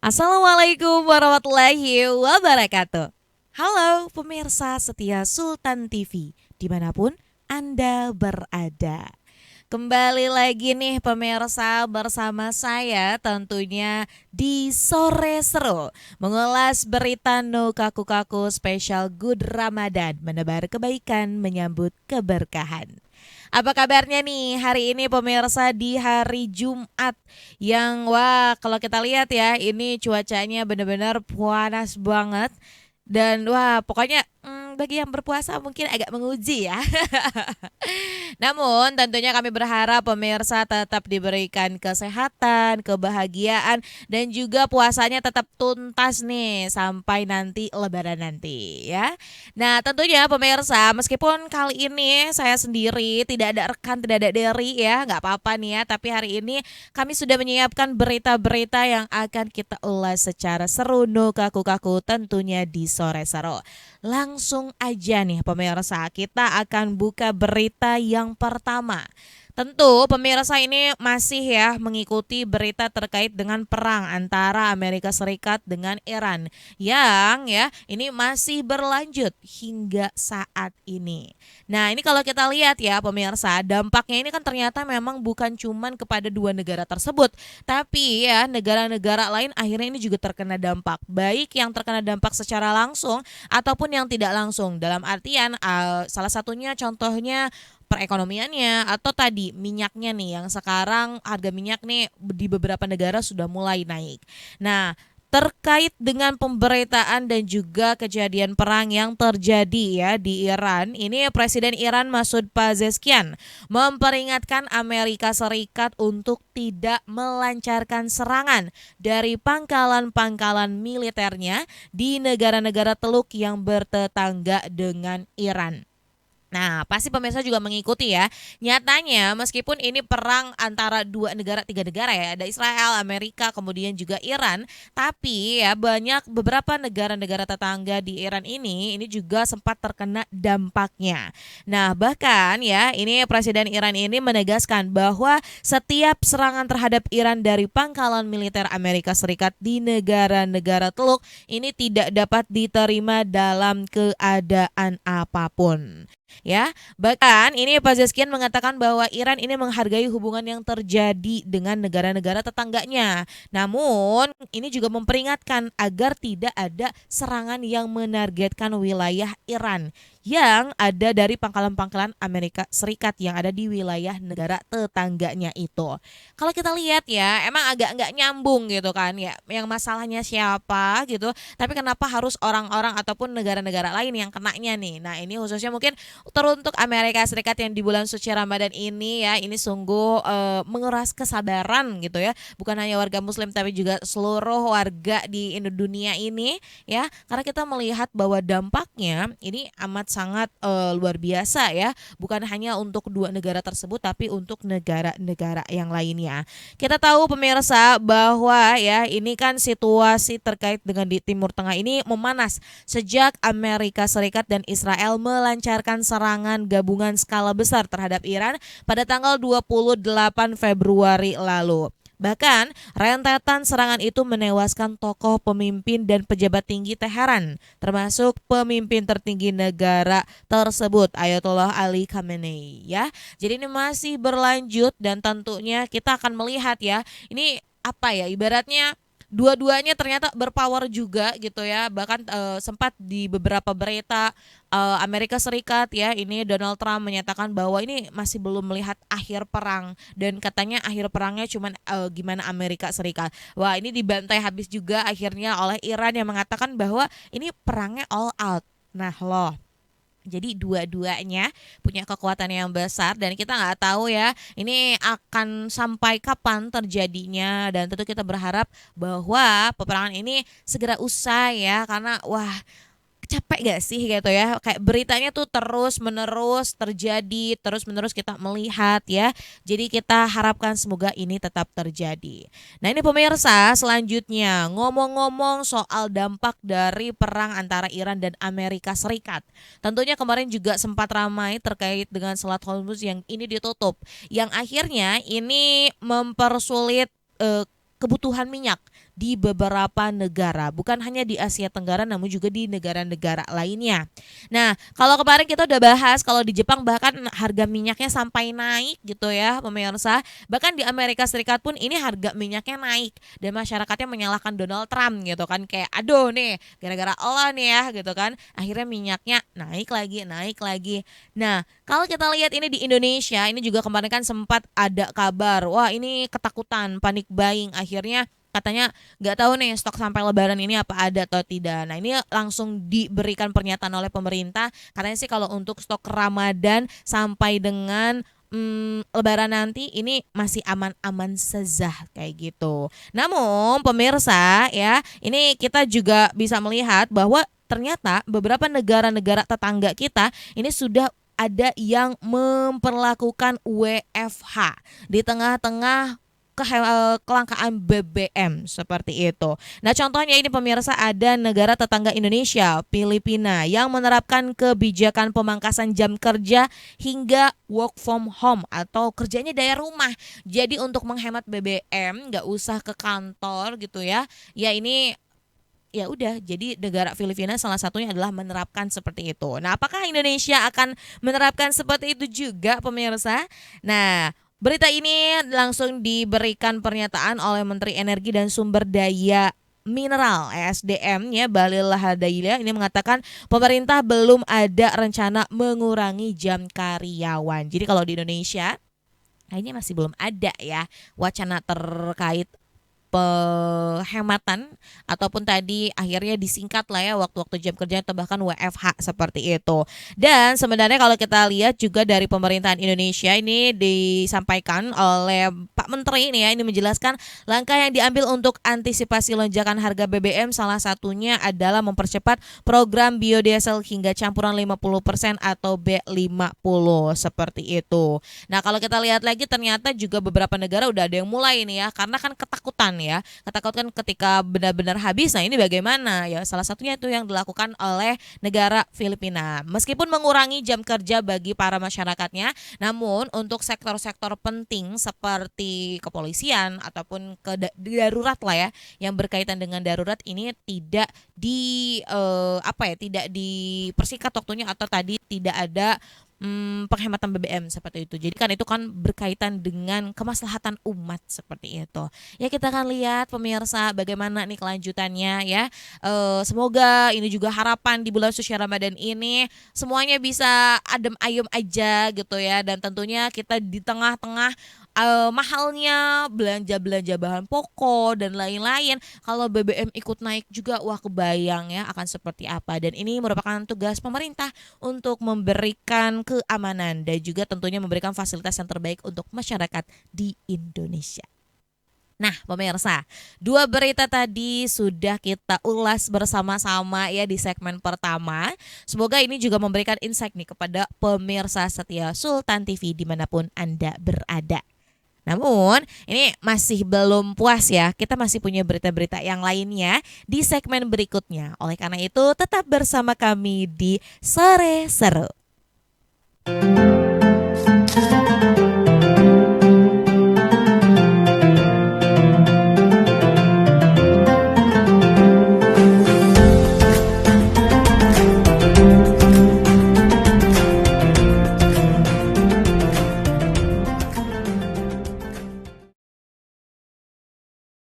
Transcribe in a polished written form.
Assalamualaikum warahmatullahi wabarakatuh. Halo pemirsa setia Sultan TV, dimanapun Anda berada. Kembali lagi nih pemirsa bersama saya tentunya di Sore Seru. Mengulas berita No Kaku Kaku spesial Good Ramadan. Menebar kebaikan, menyambut keberkahan. Apa kabarnya nih hari ini pemirsa di hari Jumat yang wah kalau kita lihat ya ini cuacanya benar-benar panas banget dan wah pokoknya bagi yang berpuasa mungkin agak menguji ya. Namun tentunya kami berharap pemirsa tetap diberikan kesehatan, kebahagiaan dan juga puasanya tetap tuntas nih sampai nanti lebaran nanti ya. Nah, tentunya pemirsa, meskipun kali ini saya sendiri tidak ada rekan, tidak ada Derry ya, nggak apa-apa nih ya. Tapi hari ini kami sudah menyiapkan berita-berita yang akan kita ulas secara seru, no kaku-kaku tentunya di sore seru. Langsung aja nih pemirsa, kita akan buka berita yang pertama. Tentu pemirsa ini masih ya mengikuti berita terkait dengan perang antara Amerika Serikat dengan Iran yang ya ini masih berlanjut hingga saat ini. Nah, ini kalau kita lihat ya pemirsa, dampaknya ini kan ternyata memang bukan cuman kepada dua negara tersebut, tapi ya negara-negara lain akhirnya ini juga terkena dampak. Baik yang terkena dampak secara langsung ataupun yang tidak langsung. Dalam artian salah satunya contohnya perekonomiannya atau tadi minyaknya nih yang sekarang harga minyak nih di beberapa negara sudah mulai naik. Nah, terkait dengan pemberitaan dan juga kejadian perang yang terjadi ya di Iran, ini Presiden Iran Masoud Pezeshkian memperingatkan Amerika Serikat untuk tidak melancarkan serangan dari pangkalan-pangkalan militernya di negara-negara Teluk yang bertetangga dengan Iran. Nah, pasti pemirsa juga mengikuti ya. Nyatanya meskipun ini perang antara dua negara, tiga negara ya, ada Israel, Amerika, kemudian juga Iran, tapi ya banyak beberapa negara-negara tetangga di Iran ini juga sempat terkena dampaknya. Nah, bahkan ya, ini Presiden Iran ini menegaskan bahwa setiap serangan terhadap Iran dari pangkalan militer Amerika Serikat di negara-negara Teluk ini tidak dapat diterima dalam keadaan apapun. Ya, bahkan ini Pak Zeskian mengatakan bahwa Iran ini menghargai hubungan yang terjadi dengan negara-negara tetangganya. Namun, ini juga memperingatkan agar tidak ada serangan yang menargetkan wilayah Iran yang ada dari pangkalan-pangkalan Amerika Serikat yang ada di wilayah negara tetangganya itu. Kalau kita lihat ya, emang agak nggak nyambung gitu kan ya, yang masalahnya siapa gitu, tapi kenapa harus orang-orang ataupun negara-negara lain yang kenanya nih. Nah, ini khususnya mungkin teruntuk Amerika Serikat yang di bulan suci Ramadan ini ya, ini sungguh menguras kesabaran gitu ya, bukan hanya warga Muslim tapi juga seluruh warga di dunia ini ya, karena kita melihat bahwa dampaknya ini amat sangat luar biasa ya, bukan hanya untuk dua negara tersebut tapi untuk negara-negara yang lainnya. Kita tahu pemirsa bahwa ya ini kan situasi terkait dengan di Timur Tengah ini memanas sejak Amerika Serikat dan Israel melancarkan serangan gabungan skala besar terhadap Iran pada tanggal 28 Februari lalu. Bahkan, rentetan serangan itu menewaskan tokoh pemimpin dan pejabat tinggi Teheran, termasuk pemimpin tertinggi negara tersebut, Ayatollah Ali Khamenei. Ya, jadi ini masih berlanjut dan tentunya kita akan melihat ya, ini apa ya, ibaratnya dua-duanya ternyata berpower juga gitu ya. Bahkan sempat di beberapa berita Amerika Serikat ya, ini Donald Trump menyatakan bahwa ini masih belum melihat akhir perang dan katanya akhir perangnya cuman gimana Amerika Serikat. Wah, ini dibantai habis juga akhirnya oleh Iran yang mengatakan bahwa ini perangnya all out. Nah, loh, jadi dua-duanya punya kekuatan yang besar dan kita nggak tahu ya ini akan sampai kapan terjadinya, dan tentu kita berharap bahwa peperangan ini segera usai ya, karena wah capek gak sih gitu ya, kayak beritanya tuh terus menerus terjadi, terus menerus kita melihat ya, jadi kita harapkan semoga ini tetap terjadi. Nah, ini pemirsa selanjutnya ngomong-ngomong soal dampak dari perang antara Iran dan Amerika Serikat, tentunya kemarin juga sempat ramai terkait dengan Selat Hormuz yang ini ditutup, yang akhirnya ini mempersulit kebutuhan minyak di beberapa negara, bukan hanya di Asia Tenggara namun juga di negara-negara lainnya. Nah, kalau kemarin kita udah bahas kalau di Jepang bahkan harga minyaknya sampai naik gitu ya pemirsa. Bahkan di Amerika Serikat pun ini harga minyaknya naik dan masyarakatnya menyalahkan Donald Trump gitu kan, kayak aduh nih gara-gara Allah nih ya gitu kan. Akhirnya minyaknya naik lagi, naik lagi. Nah, kalau kita lihat ini di Indonesia, ini juga kemarin kan sempat ada kabar, wah ini ketakutan, panik buying, akhirnya katanya nggak tahu nih stok sampai Lebaran ini apa ada atau tidak. Nah ini langsung diberikan pernyataan oleh pemerintah, katanya sih kalau untuk stok Ramadan sampai dengan Lebaran nanti ini masih aman-aman saja kayak gitu. Namun pemirsa ya, ini kita juga bisa melihat bahwa ternyata beberapa negara-negara tetangga kita ini sudah ada yang memperlakukan WFH di tengah-tengah kelangkaan BBM seperti itu. Nah, contohnya ini pemirsa, ada negara tetangga Indonesia, Filipina, yang menerapkan kebijakan pemangkasan jam kerja hingga work from home atau kerjanya dari rumah. Jadi untuk menghemat BBM nggak usah ke kantor gitu ya. Ya ini ya udah, jadi negara Filipina salah satunya adalah menerapkan seperti itu. Nah, apakah Indonesia akan menerapkan seperti itu juga pemirsa? Nah, berita ini langsung diberikan pernyataan oleh Menteri Energi dan Sumber Daya Mineral ESDM ya, Bahlil Lahadalia, ini mengatakan pemerintah belum ada rencana mengurangi jam karyawan. Jadi kalau di Indonesia kayaknya masih belum ada ya wacana terkait penghematan ataupun tadi akhirnya disingkat lah ya waktu-waktu jam kerja atau bahkan WFH seperti itu. Dan sebenarnya kalau kita lihat juga dari pemerintahan Indonesia ini disampaikan oleh Pak Menteri ini ya, ini menjelaskan langkah yang diambil untuk antisipasi lonjakan harga BBM salah satunya adalah mempercepat program biodiesel hingga campuran 50% atau B50 seperti itu. Nah, kalau kita lihat lagi ternyata juga beberapa negara udah ada yang mulai ini ya, karena kan ketakutan ketika benar-benar habis. Nah, ini bagaimana ya, salah satunya itu yang dilakukan oleh negara Filipina. Meskipun mengurangi jam kerja bagi para masyarakatnya, namun untuk sektor-sektor penting seperti kepolisian ataupun darurat lah ya, yang berkaitan dengan darurat ini tidak tidak dipersingkat waktunya atau tadi tidak ada penghematan BBM seperti itu. Jadi kan itu kan berkaitan dengan kemaslahatan umat seperti itu. Ya kita akan lihat pemirsa bagaimana nih kelanjutannya ya. Semoga ini juga harapan di bulan suci Ramadan ini semuanya bisa adem ayem aja gitu ya. Dan tentunya kita di tengah-tengah mahalnya belanja-belanja bahan pokok dan lain-lain, kalau BBM ikut naik juga, wah kebayang ya akan seperti apa. Dan ini merupakan tugas pemerintah untuk memberikan keamanan dan juga tentunya memberikan fasilitas yang terbaik untuk masyarakat di Indonesia. Nah pemirsa, dua berita tadi sudah kita ulas bersama-sama ya di segmen pertama. Semoga ini juga memberikan insight nih kepada pemirsa setia Sultan TV dimanapun Anda berada. Namun ini masih belum puas ya, kita masih punya berita-berita yang lainnya di segmen berikutnya. Oleh karena itu tetap bersama kami di Sore Seru.